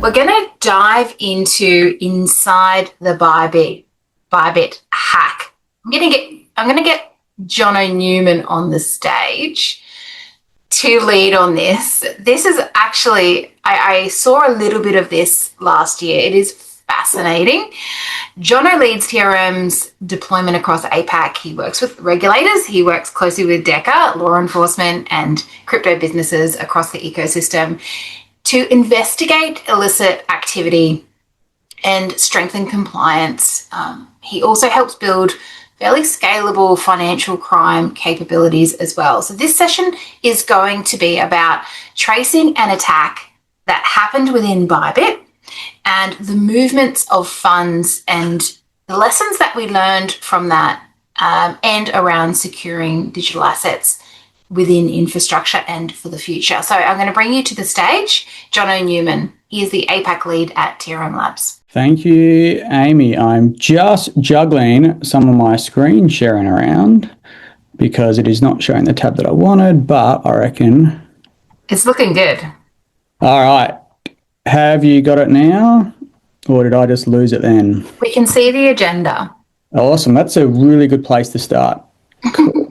We're going to dive into inside the Bybit hack. I'm going to get Jonno Newman on the stage to lead on this. This is actually, I saw a little bit of this last year. It is fascinating. Jonno leads TRM's deployment across APAC. He works with regulators. He works closely with DECA, law enforcement, and crypto businesses across the ecosystem to investigate illicit activity and strengthen compliance. He also helps build fairly scalable financial crime capabilities as well. So this session is going to be about tracing an attack that happened within Bybit and the movements of funds and the lessons that we learned from that, and around securing digital assets within infrastructure and for the future. So I'm going to bring you to the stage, Jonno Newman. He is the APAC lead at TRM Labs. Thank you, Amy. I'm just juggling some of my screen sharing around because it is not showing the tab that I wanted, but I reckon it's looking good. All right. Have you got it now, or did I just lose it then? We can see the agenda. Awesome. That's a really good place to start. Cool.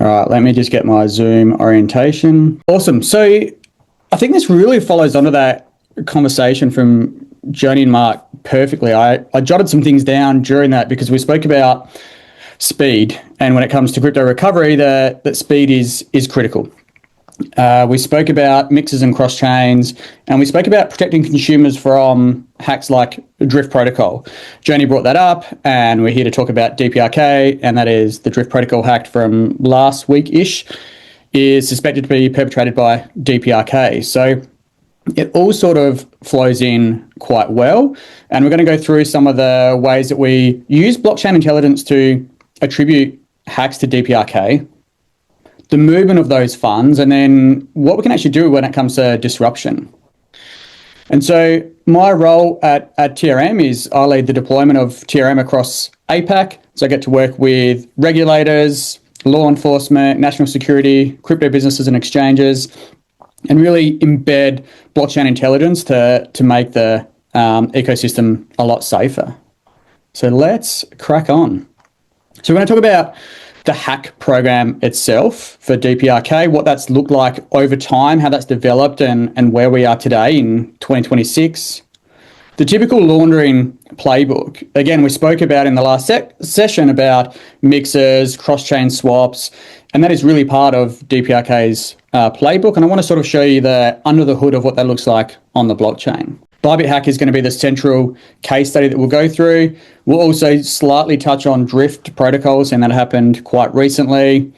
All right, let me just get my Zoom orientation. Awesome. So I think this really follows onto that conversation from Joni and Mark perfectly. I jotted some things down during that because we spoke about speed, and when it comes to crypto recovery, that speed is critical. We spoke about mixers and cross chains, and we spoke about protecting consumers from hacks like Drift Protocol. Joni brought that up, and we're here to talk about DPRK, and that is the Drift Protocol hack from last week-ish is suspected to be perpetrated by DPRK. So it all sort of flows in quite well, and we're going to go through some of the ways that we use blockchain intelligence to attribute hacks to DPRK, the movement of those funds, and then what we can actually do when it comes to disruption. And so my role at TRM is I lead the deployment of TRM across APAC. So I get to work with regulators, law enforcement, national security, crypto businesses and exchanges, and really embed blockchain intelligence to make the ecosystem a lot safer. So let's crack on. So we're going to talk about the hack program itself for DPRK, what that's looked like over time, how that's developed, and where we are today in 2026. The typical laundering playbook. Again, we spoke about in the last session about mixers, cross-chain swaps, and that is really part of DPRK's playbook. And I want to sort of show you the under the hood of what that looks like on the blockchain. Bybit hack is going to be the central case study that we'll go through. We'll also slightly touch on Drift protocols, and that happened quite recently.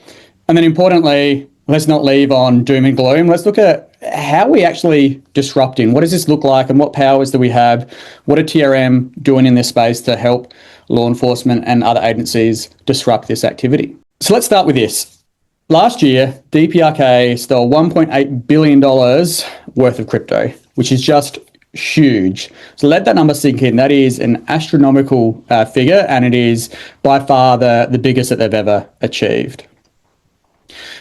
And then importantly, let's not leave on doom and gloom. Let's look at how we actually disrupting. What does this look like, and what powers do we have? What are TRM doing in this space to help law enforcement and other agencies disrupt this activity? So let's start with this. Last year, DPRK stole $1.8 billion worth of crypto, which is just huge. So let that number sink in. That is an astronomical figure, and it is by far the biggest that they've ever achieved.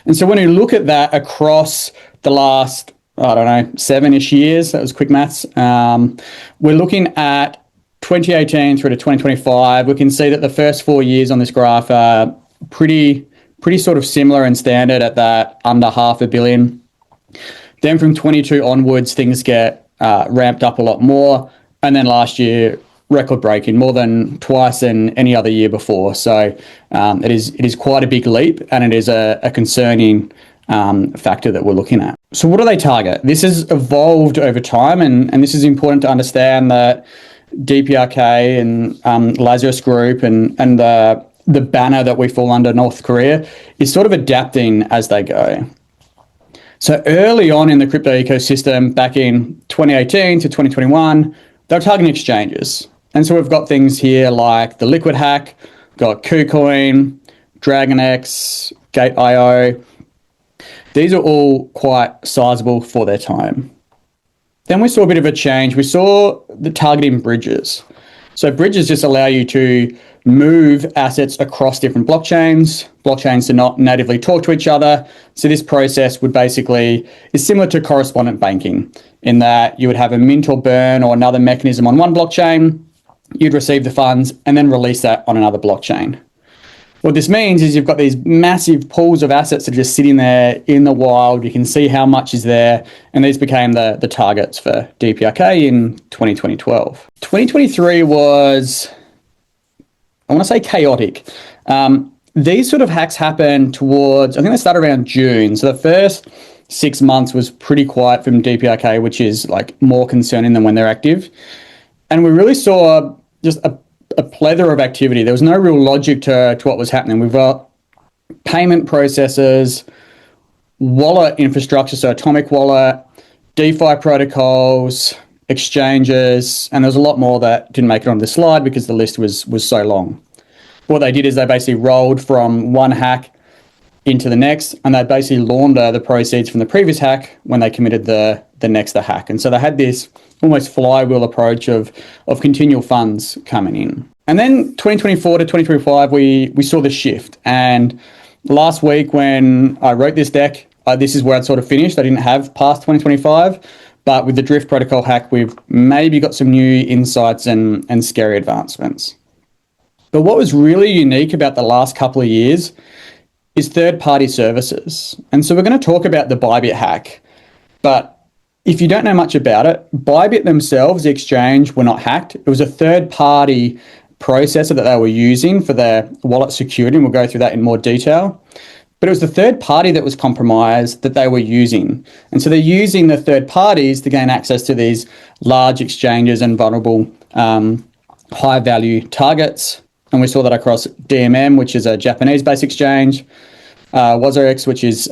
And so when you look at that across the last, 7-ish years, that was quick maths, we're looking at 2018 through to 2025. We can see that the first 4 years on this graph are pretty sort of similar and standard at that under $500 million. Then from 22 onwards, things get ramped up a lot more. And then last year, record breaking, more than twice than any other year before. So it is quite a big leap, and it is a concerning factor that we're looking at. So what do they target? This has evolved over time, and this is important to understand that DPRK and Lazarus Group and the banner that we fall under, North Korea, is sort of adapting as they go. So early on in the crypto ecosystem, back in 2018 to 2021, they were targeting exchanges. And so we've got things here like the Liquid hack, got KuCoin, DragonX, Gate.io. These are all quite sizable for their time. Then we saw a bit of a change. We saw the targeting bridges. So bridges just allow you to move assets across different blockchains. Blockchains do not natively talk to each other. So this process would basically is similar to correspondent banking in that you would have a mint or burn or another mechanism on one blockchain. You'd receive the funds and then release that on another blockchain. What this means is you've got these massive pools of assets that are just sitting there in the wild. You can see how much is there. And these became the targets for DPRK in 2012. 2023 was, I want to say, chaotic. These sort of hacks happened towards, I think they started around June. So the first 6 months was pretty quiet from DPRK, which is like more concerning than when they're active. And we really saw just a plethora of activity. There was no real logic to what was happening. We've got payment processors, wallet infrastructure, so Atomic Wallet, DeFi protocols, exchanges, and there's a lot more that didn't make it on this slide because the list was so long. What they did is they basically rolled from one hack into the next, and they basically launder the proceeds from the previous hack when they committed the next hack. And so they had this almost flywheel approach of continual funds coming in. And then 2024 to 2025, we saw the shift. And last week when I wrote this deck, this is where I'd sort of finished. I didn't have past 2025, but with the Drift protocol hack, we've maybe got some new insights and scary advancements. But what was really unique about the last couple of years is third-party services. And so we're going to talk about the Bybit hack, but if you don't know much about it, Bybit themselves, the exchange, were not hacked. It was a third-party processor that they were using for their wallet security, and we'll go through that in more detail. But it was the third party that was compromised that they were using. And so they're using the third parties to gain access to these large exchanges and vulnerable high-value targets. And we saw that across DMM, which is a Japanese-based exchange, WazirX, which is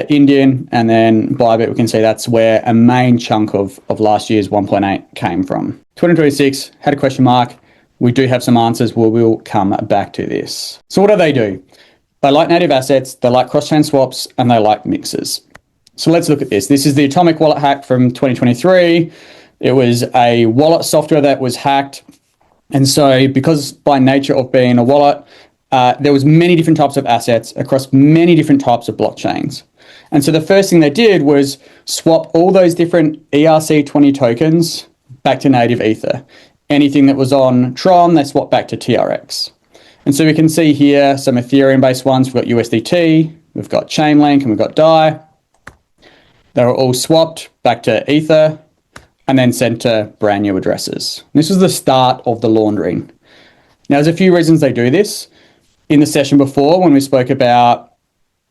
Indian, and then Bybit, we can see that's where a main chunk of last year's 1.8 came from. 2026 had a question mark. We do have some answers. We will come back to this. So what do? They like native assets, they like cross-chain swaps, and they like mixers. So let's look at this. This is the Atomic Wallet hack from 2023. It was a wallet software that was hacked. And so because by nature of being a wallet, there was many different types of assets across many different types of blockchains. And so the first thing they did was swap all those different ERC20 tokens back to native Ether. Anything that was on Tron, they swapped back to TRX. And so we can see here some Ethereum-based ones. We've got USDT, we've got Chainlink, and we've got DAI. They were all swapped back to Ether and then sent to brand new addresses. This was the start of the laundering. Now, there's a few reasons they do this. In the session before, when we spoke about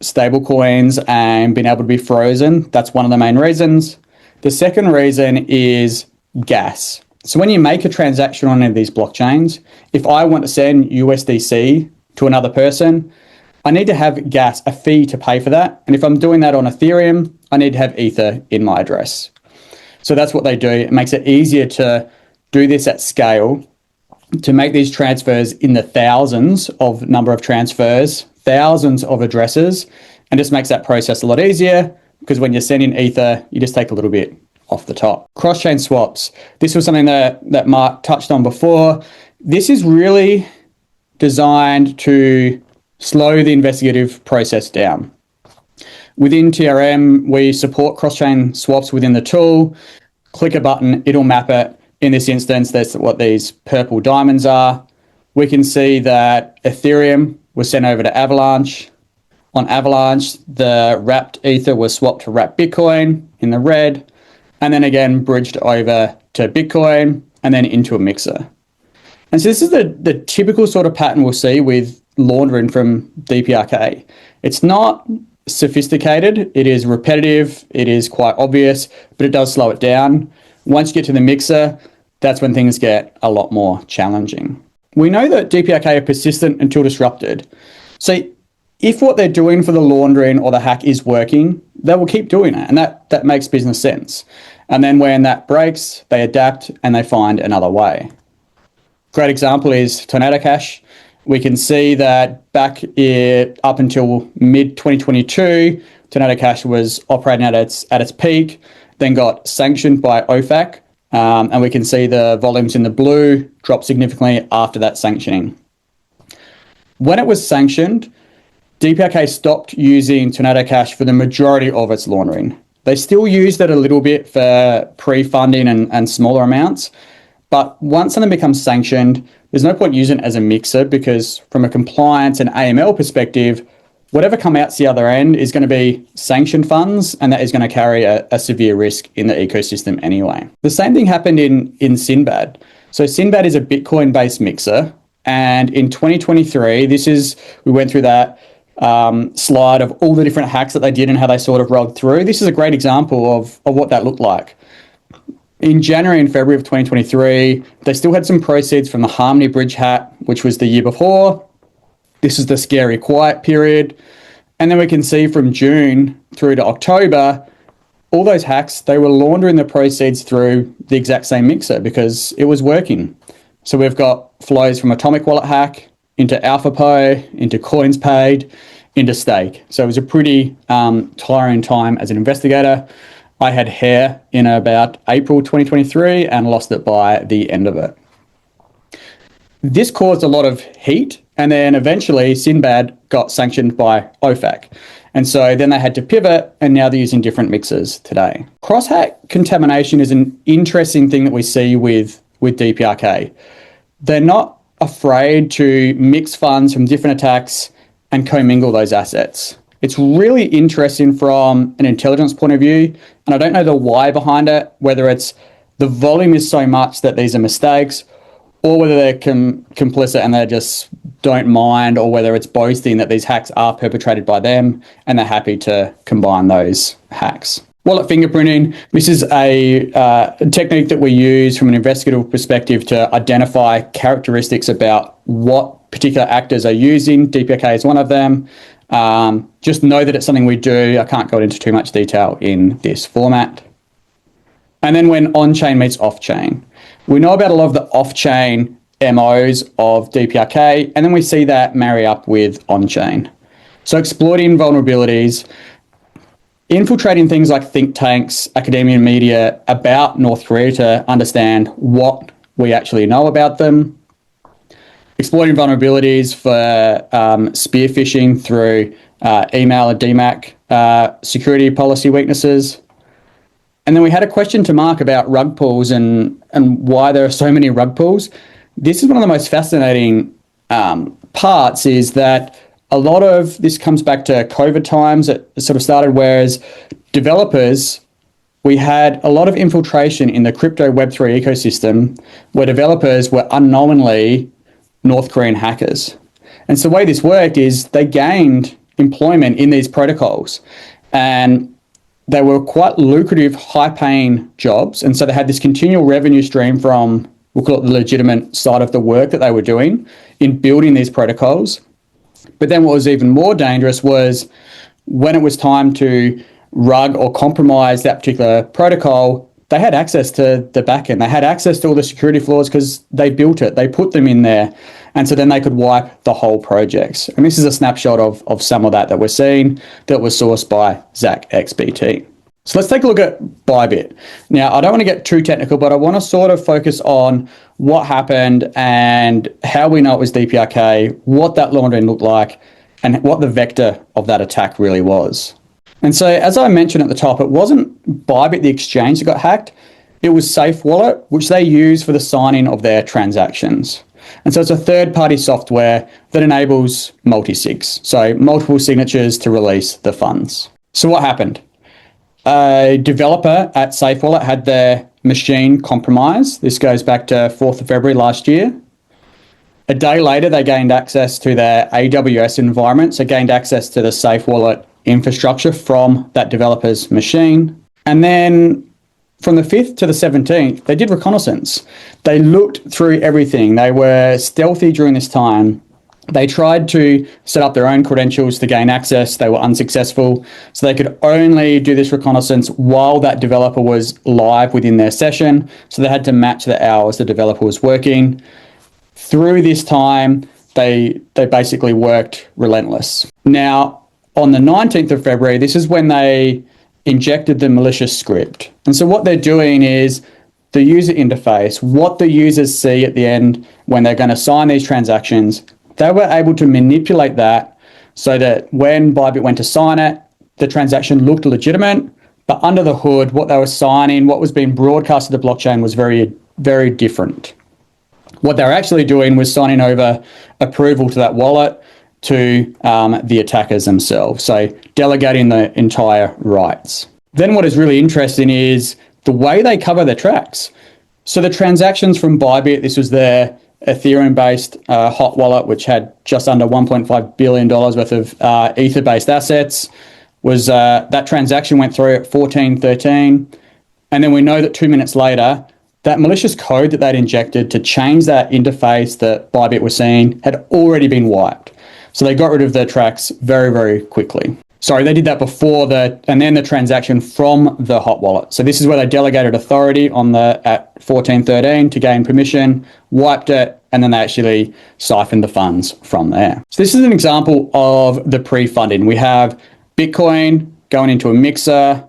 stablecoins and being able to be frozen, that's one of the main reasons. The second reason is gas. So when you make a transaction on any of these blockchains, if I want to send USDC to another person, I need to have gas, a fee to pay for that. And if I'm doing that on Ethereum, I need to have Ether in my address. So that's what they do. It makes it easier to do this at scale, to make these transfers in the thousands of number of transfers, thousands of addresses, and just makes that process a lot easier because when you're sending Ether, you just take a little bit off the top. Cross-chain swaps. This was something that Mark touched on before. This is really designed to slow the investigative process down. Within TRM, we support cross-chain swaps within the tool. Click a button, it'll map it. In this instance, that's what these purple diamonds are. We can see that Ethereum was sent over to Avalanche. On Avalanche, the wrapped Ether was swapped to wrapped Bitcoin in the red, and then again bridged over to Bitcoin and then into a mixer. And so this is the typical sort of pattern we'll see with laundering from DPRK. It's not sophisticated, it is repetitive, it is quite obvious, but it does slow it down. Once you get to the mixer, that's when things get a lot more challenging. We know that DPRK are persistent until disrupted. So if what they're doing for the laundering or the hack is working, they will keep doing it. And that makes business sense. And then when that breaks, they adapt and they find another way. Great example is Tornado Cash. We can see that up until mid-2022, Tornado Cash was operating at its peak, then got sanctioned by OFAC And we can see the volumes in the blue drop significantly after that sanctioning. When it was sanctioned, DPRK stopped using Tornado Cash for the majority of its laundering. They still used it a little bit for pre-funding and smaller amounts, but once something becomes sanctioned, there's no point using it as a mixer, because from a compliance and AML perspective, whatever comes out the other end is going to be sanctioned funds, and that is going to carry a severe risk in the ecosystem anyway. The same thing happened in Sinbad. So Sinbad is a Bitcoin-based mixer, and in 2023, we went through that slide of all the different hacks that they did and how they sort of rolled through. This is a great example of what that looked like. In January and February of 2023, they still had some proceeds from the Harmony Bridge hack, which was the year before. This is the scary quiet period. And then we can see from June through to October, all those hacks, they were laundering the proceeds through the exact same mixer because it was working. So we've got flows from Atomic Wallet hack into AlphaPo, into Coins Paid, into Stake. So it was a pretty tiring time as an investigator. I had hair in about April 2023 and lost it by the end of it. This caused a lot of heat, and then eventually Sinbad got sanctioned by OFAC. And so then they had to pivot, and now they're using different mixers today. Cross-hack contamination is an interesting thing that we see with DPRK. They're not afraid to mix funds from different attacks and commingle those assets. It's really interesting from an intelligence point of view, and I don't know the why behind it, whether it's the volume is so much that these are mistakes, or whether they're complicit and they just don't mind, or whether it's boasting that these hacks are perpetrated by them and they're happy to combine those hacks. Wallet fingerprinting, this is a technique that we use from an investigative perspective to identify characteristics about what particular actors are using. DPRK is one of them. Just know that it's something we do. I can't go into too much detail in this format. And then when on-chain meets off-chain, we know about a lot of the off-chain MOs of DPRK, and then we see that marry up with on-chain. So exploiting vulnerabilities, infiltrating things like think tanks, academia and media about North Korea to understand what we actually know about them, exploiting vulnerabilities for spear phishing through email and DMAC security policy weaknesses. And then we had a question to Mark about rug pulls and why there are so many rug pulls. This is one of the most fascinating parts, is that a lot of this comes back to COVID times. It sort of started, whereas developers, we had a lot of infiltration in the crypto Web3 ecosystem where developers were unknowingly North Korean hackers. And so the way this worked is they gained employment in these protocols, and they were quite lucrative, high-paying jobs. And so they had this continual revenue stream from, we'll call it the legitimate side of the work that they were doing in building these protocols. But then what was even more dangerous was when it was time to rug or compromise that particular protocol, they had access to the backend. They had access to all the security flaws because they built it. They put them in there. And so then they could wipe the whole projects. And this is a snapshot of some of that we're seeing that was sourced by ZachXBT. So let's take a look at Bybit. Now, I don't want to get too technical, but I want to sort of focus on what happened and how we know it was DPRK, what that laundering looked like, and what the vector of that attack really was. And so, as I mentioned at the top, it wasn't Bybit, the exchange, that got hacked. It was Safe Wallet, which they use for the signing of their transactions. And so it's a third-party software that enables multi-sigs, so multiple signatures to release the funds. So what happened? A developer at Safe Wallet had their machine compromised. This goes back to 4th of February last year. A day later, they gained access to their AWS environment, so gained access to the Safe Wallet infrastructure from that developer's machine. And then from the 5th to the 17th, they did reconnaissance. They looked through everything. They were stealthy during this time. They tried to set up their own credentials to gain access. They were unsuccessful. So they could only do this reconnaissance while that developer was live within their session. So they had to match the hours the developer was working. Through this time, they basically worked relentless. Now, on the 19th of February, this is when they injected the malicious script. And so what they're doing is the user interface, what the users see at the end when they're going to sign these transactions, they were able to manipulate that so that when Bybit went to sign it, the transaction looked legitimate, but under the hood, what they were signing, what was being broadcast to the blockchain was very, very different. What they were actually doing was signing over approval to that wallet to the attackers themselves, so delegating the entire rights. Then what is really interesting is the way they cover their tracks. So the transactions from Bybit, this was their Ethereum-based hot wallet, which had just under $1.5 billion worth of Ether-based assets, was that transaction went through at 14:13, and then we know that 2 minutes later, that malicious code that they'd injected to change that interface that Bybit was seeing had already been wiped. So they got rid of their tracks very, very quickly. Sorry, they did that before and then the transaction from the hot wallet. So this is where they delegated authority at 14:13 to gain permission, wiped it, and then they actually siphoned the funds from there. So this is an example of the pre-funding. We have Bitcoin going into a mixer,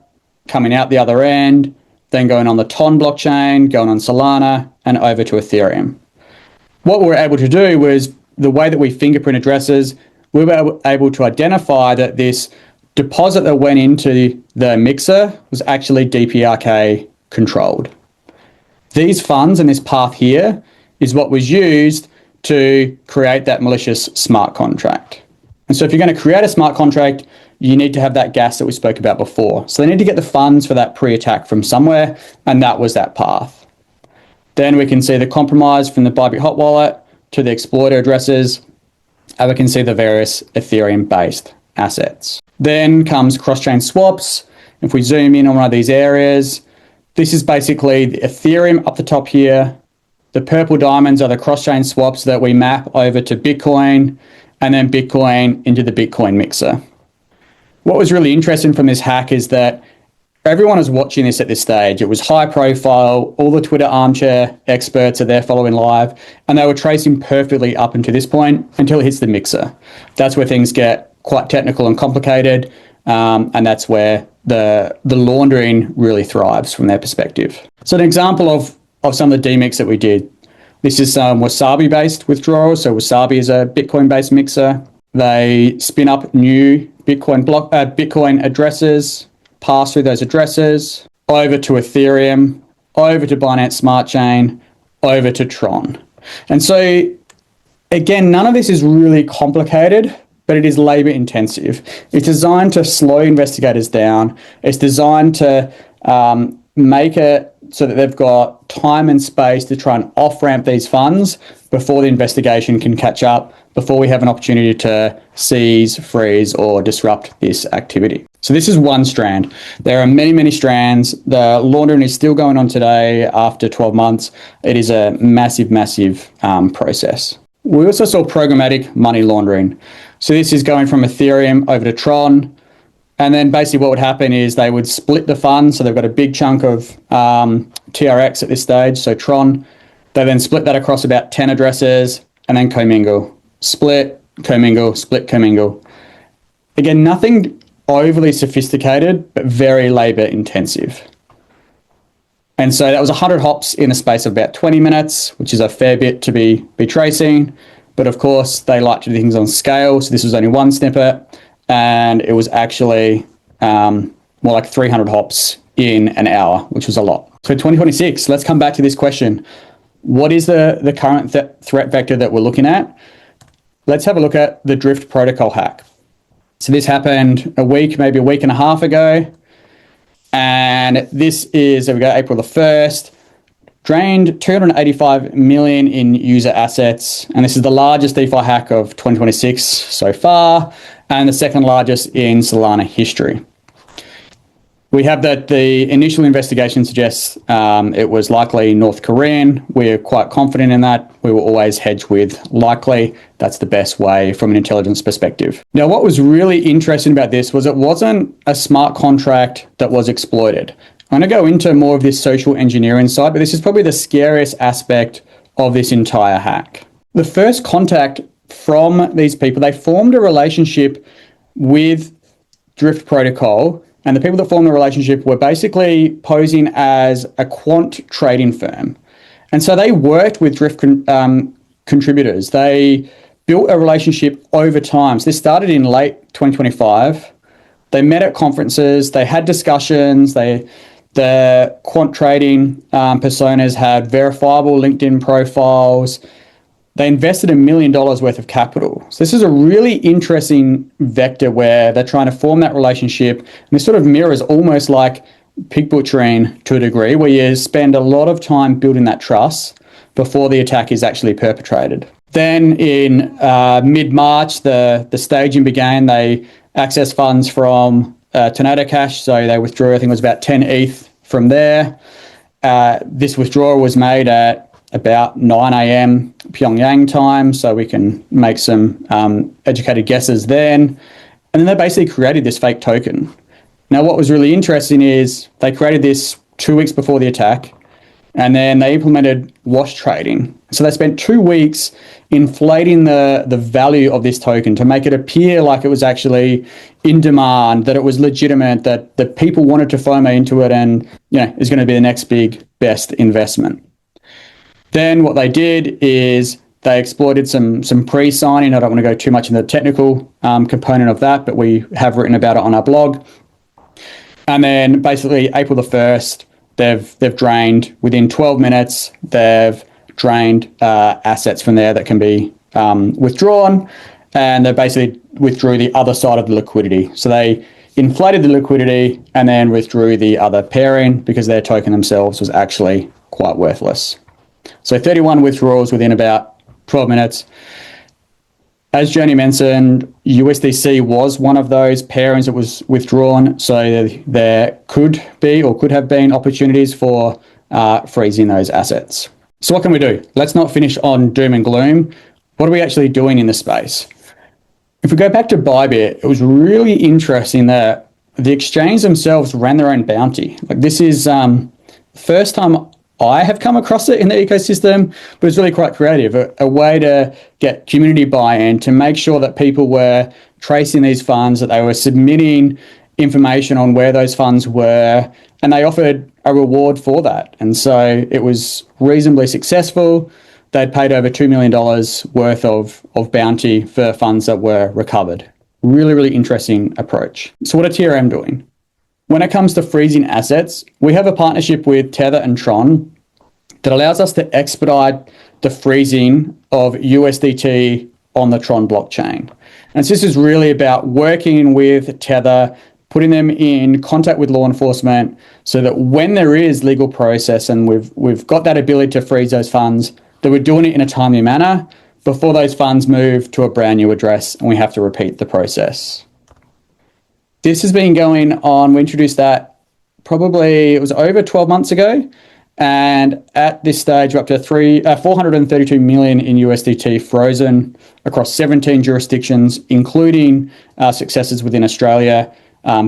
coming out the other end, then going on the Ton blockchain, going on Solana, and over to Ethereum. What we were able to do was the way that we fingerprint addresses, we were able to identify that this deposit that went into the mixer was actually DPRK controlled. These funds and this path here is what was used to create that malicious smart contract. And so if you're going to create a smart contract, you need to have that gas that we spoke about before. So they need to get the funds for that pre-attack from somewhere, and that was that path. Then we can see the compromise from the Bybit hot wallet to the exploiter addresses, and we can see the various Ethereum-based assets. Then comes cross-chain swaps. If we zoom in on one of these areas, this is basically the Ethereum up the top here. The purple diamonds are the cross-chain swaps that we map over to Bitcoin, and then Bitcoin into the Bitcoin mixer. What was really interesting from this hack is that everyone is watching this at this stage. It was high profile, all the Twitter armchair experts are there following live, and they were tracing perfectly up until this point until it hits the mixer. That's where things get quite technical and complicated, and that's where the laundering really thrives from their perspective. So an example of some of the demix that we did. This is some Wasabi-based withdrawals. So Wasabi is a Bitcoin-based mixer. They spin up new Bitcoin addresses, pass through those addresses, over to Ethereum, over to Binance Smart Chain, over to Tron. And so, again, none of this is really complicated, but it is labor intensive. It's designed to slow investigators down. It's designed to make it so that they've got time and space to try and off-ramp these funds before the investigation can catch up, before we have an opportunity to seize, freeze, or disrupt this activity. So this is one strand. There are many, many strands. The laundering is still going on today after 12 months. It is a massive, massive process. We also saw programmatic money laundering. So this is going from Ethereum over to Tron. And then basically what would happen is they would split the funds. So they've got a big chunk of TRX at this stage, so Tron. They then split that across about 10 addresses and then commingle. Split, commingle, split, commingle. Again, nothing overly sophisticated, but very labor intensive. And so that was 100 hops in a space of about 20 minutes, which is a fair bit to be tracing. But of course, they like to do things on scale. So this was only one snippet. And it was actually more like 300 hops in an hour, which was a lot. So 2026, let's come back to this question. What is the current threat vector that we're looking at? Let's have a look at the Drift protocol hack. So this happened maybe a week and a half ago. And this is, there we go, April the 1st. Drained 285 million in user assets. And this is the largest DeFi hack of 2026 so far, and the second largest in Solana history. We have that the initial investigation suggests it was likely North Korean. We're quite confident in that. We will always hedge with likely. That's the best way from an intelligence perspective. Now, what was really interesting about this was it wasn't a smart contract that was exploited. I'm going to go into more of this social engineering side, but this is probably the scariest aspect of this entire hack. The first contact from these people, they formed a relationship with Drift Protocol and the people that formed the relationship were basically posing as a quant trading firm. And so they worked with drift contributors. They built a relationship over time. So this started in late 2025. They met at conferences, they had discussions, the quant trading personas had verifiable LinkedIn profiles. They invested $1 million worth of capital. So this is a really interesting vector where they're trying to form that relationship. And this sort of mirrors almost like pig butchering to a degree, where you spend a lot of time building that trust before the attack is actually perpetrated. Then in mid-March, the staging began. They accessed funds from Tornado Cash, so they withdrew, I think it was about 10 ETH from there. This withdrawal was made at about 9 a.m. Pyongyang time, so we can make some educated guesses then. And then they basically created this fake token. Now, what was really interesting is they created this 2 weeks before the attack, and then they implemented wash trading. So they spent 2 weeks inflating the value of this token to make it appear like it was actually in demand, that it was legitimate, that people wanted to FOMO into it and, is going to be the next big, best investment. Then what they did is they exploited some pre-signing. I don't want to go too much into the technical component of that, but we have written about it on our blog. And then basically April the 1st, they've drained within 12 minutes, they've drained assets from there that can be withdrawn, and they basically withdrew the other side of the liquidity. So they inflated the liquidity and then withdrew the other pairing because their token themselves was actually quite worthless. So 31 withdrawals within about 12 minutes. As Jonno mentioned, USDC was one of those pairings that was withdrawn. So there could be or could have been opportunities for freezing those assets. So what can we do? Let's not finish on doom and gloom. What are we actually doing in the space? If we go back to Bybit, it was really interesting that the exchange themselves ran their own bounty. Like, this is first time I have come across it in the ecosystem, but it's really quite creative, a way to get community buy-in, to make sure that people were tracing these funds, that they were submitting information on where those funds were, and they offered a reward for that. And so it was reasonably successful. They'd paid over $2 million worth of bounty for funds that were recovered. Really, really interesting approach. So what are TRM doing? When it comes to freezing assets, we have a partnership with Tether and Tron that allows us to expedite the freezing of USDT on the Tron blockchain. And so this is really about working with Tether, putting them in contact with law enforcement so that when there is legal process and we've got that ability to freeze those funds, that we're doing it in a timely manner before those funds move to a brand new address and we have to repeat the process. This has been going on. We introduced that probably, it was over 12 months ago. And at this stage, we're up to 432 million in USDT frozen across 17 jurisdictions, including successes within Australia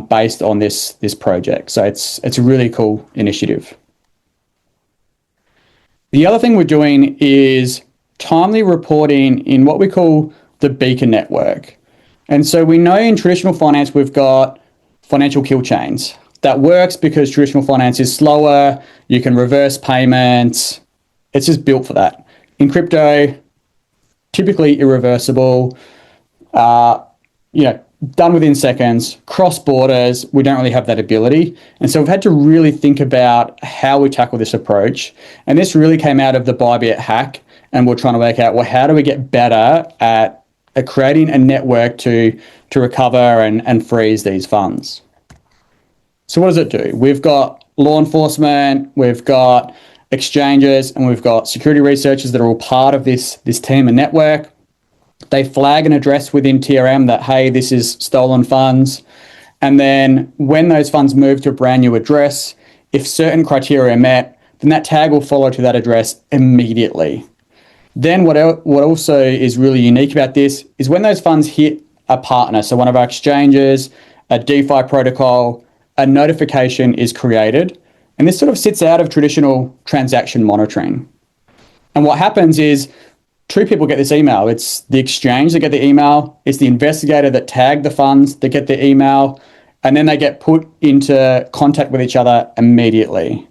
based on this project. So it's a really cool initiative. The other thing we're doing is timely reporting in what we call the Beacon network. And so we know in traditional finance, we've got financial kill chains. That works because traditional finance is slower. You can reverse payments. It's just built for that. In crypto, typically irreversible, done within seconds, cross borders, we don't really have that ability. And so we've had to really think about how we tackle this approach. And this really came out of the Bybit hack. And we're trying to work out, well, how do we get better at creating a network to recover and freeze these funds? So what does it do? We've got law enforcement, we've got exchanges, and we've got security researchers that are all part of this team and network. They flag an address within TRM that, hey, this is stolen funds. And then when those funds move to a brand new address, if certain criteria are met, then that tag will follow to that address immediately. Then what also is really unique about this is when those funds hit a partner, so one of our exchanges, a DeFi protocol, a notification is created. And this sort of sits out of traditional transaction monitoring. And what happens is two people get this email. It's the exchange that get the email. It's the investigator that tagged the funds that get the email. and then they get put into contact with each other immediately.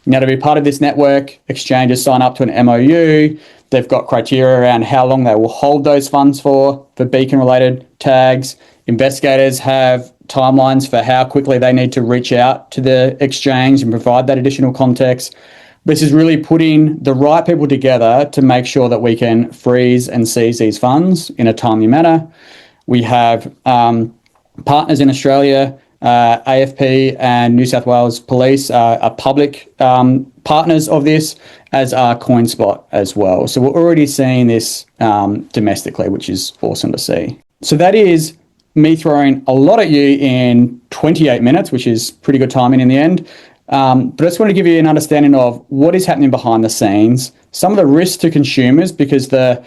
Now, to be part of this network, exchanges sign up to an MOU. They've got criteria around how long they will hold those funds for beacon-related tags. Investigators have timelines for how quickly they need to reach out to the exchange and provide that additional context. This is really putting the right people together to make sure that we can freeze and seize these funds in a timely manner. We have partners in Australia, AFP and New South Wales Police are public partners of this, as are CoinSpot as well. So we're already seeing this domestically, which is awesome to see. So that is me throwing a lot at you in 28 minutes, which is pretty good timing in the end. But I just want to give you an understanding of what is happening behind the scenes, some of the risks to consumers, because the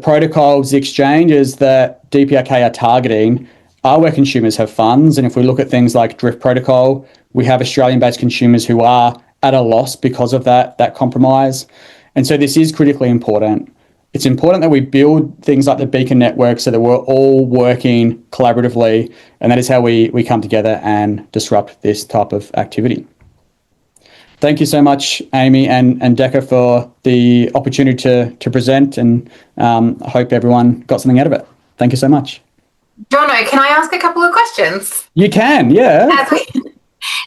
protocols, the exchanges that DPRK are targeting are where consumers have funds. And if we look at things like Drift Protocol, we have Australian-based consumers who are at a loss because of that compromise. And so this is critically important. It's important that we build things like the Beacon Network so that we're all working collaboratively, and that is how we come together and disrupt this type of activity. Thank you so much, Amy and Decca, for the opportunity to present, and I hope everyone got something out of it. Thank you so much. Jonno, can I ask a couple of questions? You can, yeah.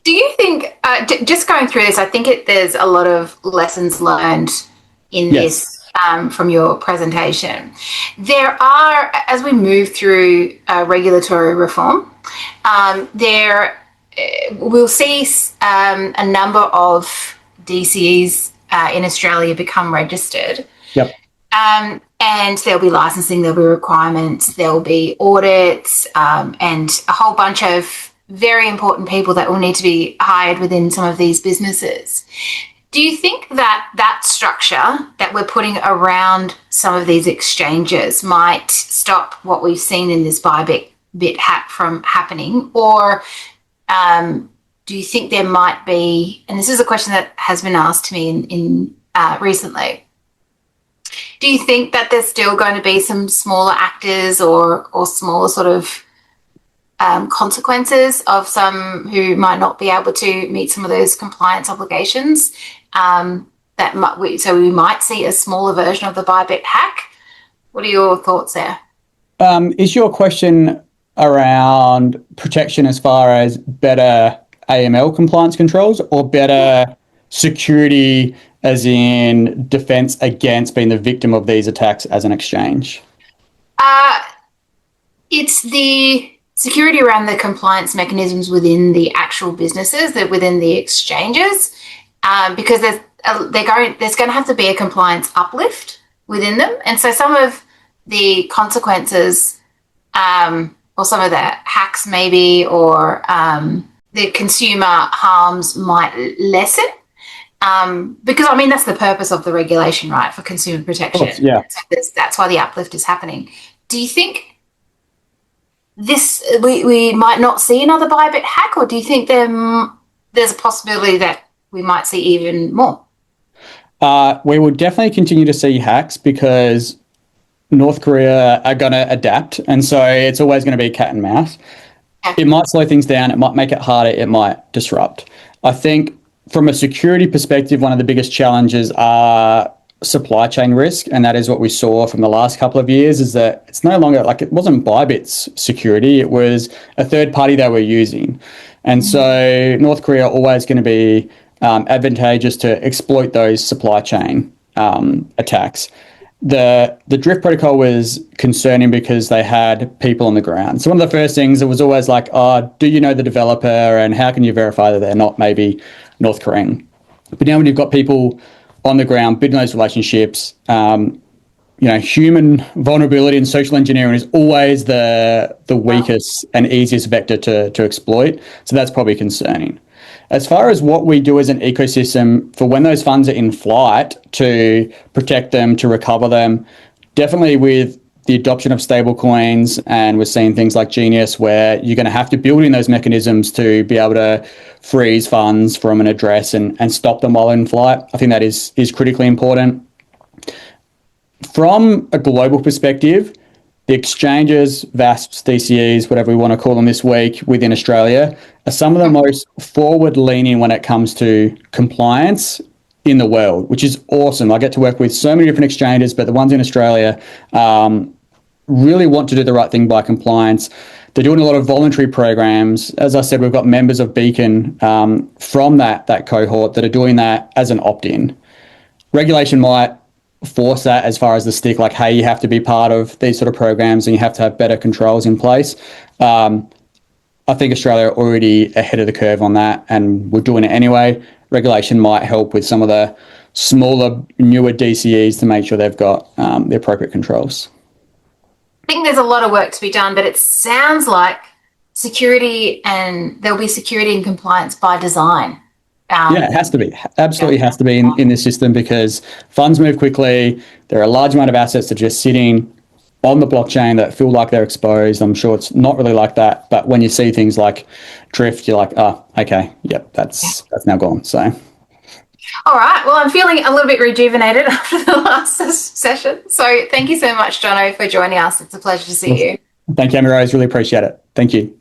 Do you think, just going through this, I think there's a lot of lessons learned in this from your presentation. There are, as we move through regulatory reform, we'll see a number of DCEs in Australia become registered. Yep. And there'll be licensing, there'll be requirements, there'll be audits, and a whole bunch of very important people that will need to be hired within some of these businesses. Do you think that structure that we're putting around some of these exchanges might stop what we've seen in this Bybit hack from happening? Or do you think there might be, and this is a question that has been asked to me in recently, do you think that there's still going to be some smaller actors or smaller sort of consequences of some who might not be able to meet some of those compliance obligations? So we might see a smaller version of the Bybit hack. What are your thoughts there? Is your question around protection as far as better AML compliance controls, or better security as in defense against being the victim of these attacks as an exchange? It's the security around the compliance mechanisms within the actual businesses, that within the exchanges, because there's going to have to be a compliance uplift within them. And so some of the consequences, or some of the hacks maybe, or the consumer harms might lessen. Because, I mean, that's the purpose of the regulation, right, for consumer protection. Course, yeah. So that's why the uplift is happening. Do you think we might not see another Bybit hack, or do you think there's a possibility that we might see even more? We will definitely continue to see hacks because North Korea are going to adapt, and so it's always going to be cat and mouse. Okay. It might slow things down, it might make it harder, it might disrupt. I think from a security perspective, one of the biggest challenges are supply chain risk, and that is what we saw from the last couple of years, is that it's no longer, like, it wasn't Bybit's security, it was a third party they were using. And so North Korea are always going to be advantageous to exploit those supply chain attacks. The Drift protocol was concerning because they had people on the ground. So one of the first things, it was always like, do you know the developer, and how can you verify that they're not maybe North Korean? But now when you've got people on the ground building those relationships, human vulnerability and social engineering is always the weakest and easiest vector to exploit. So that's probably concerning. As far as what we do as an ecosystem for when those funds are in flight, to protect them, to recover them, definitely with the adoption of stable coins, and we're seeing things like Genius where you're going to have to build in those mechanisms to be able to freeze funds from an address and stop them while in flight. I think that is critically important. From a global perspective, the exchanges, VASPs, DCEs, whatever we want to call them this week within Australia, are some of the most forward-leaning when it comes to compliance in the world, which is awesome. I get to work with so many different exchanges, but the ones in Australia really want to do the right thing by compliance. They're doing a lot of voluntary programs. As I said, we've got members of Beacon from that cohort that are doing that as an opt-in. Regulation might force that as far as the stick, like, hey, you have to be part of these sort of programs and you have to have better controls in place. I think Australia are already ahead of the curve on that, and we're doing it anyway. Regulation might help with some of the smaller, newer DCEs to make sure they've got the appropriate controls. I think there's a lot of work to be done, but it sounds like security, and there'll be security and compliance by design. Yeah, it has to be. Absolutely has to be in this system, because funds move quickly. There are a large amount of assets that are just sitting on the blockchain that feel like they're exposed. I'm sure it's not really like that, but when you see things like drift, you're like, oh, okay, yep, that's now gone. So, all right. Well, I'm feeling a little bit rejuvenated after the last session. So thank you so much, Jonno, for joining us. It's a pleasure to see you. Thank you, Amy Rose. Really appreciate it. Thank you.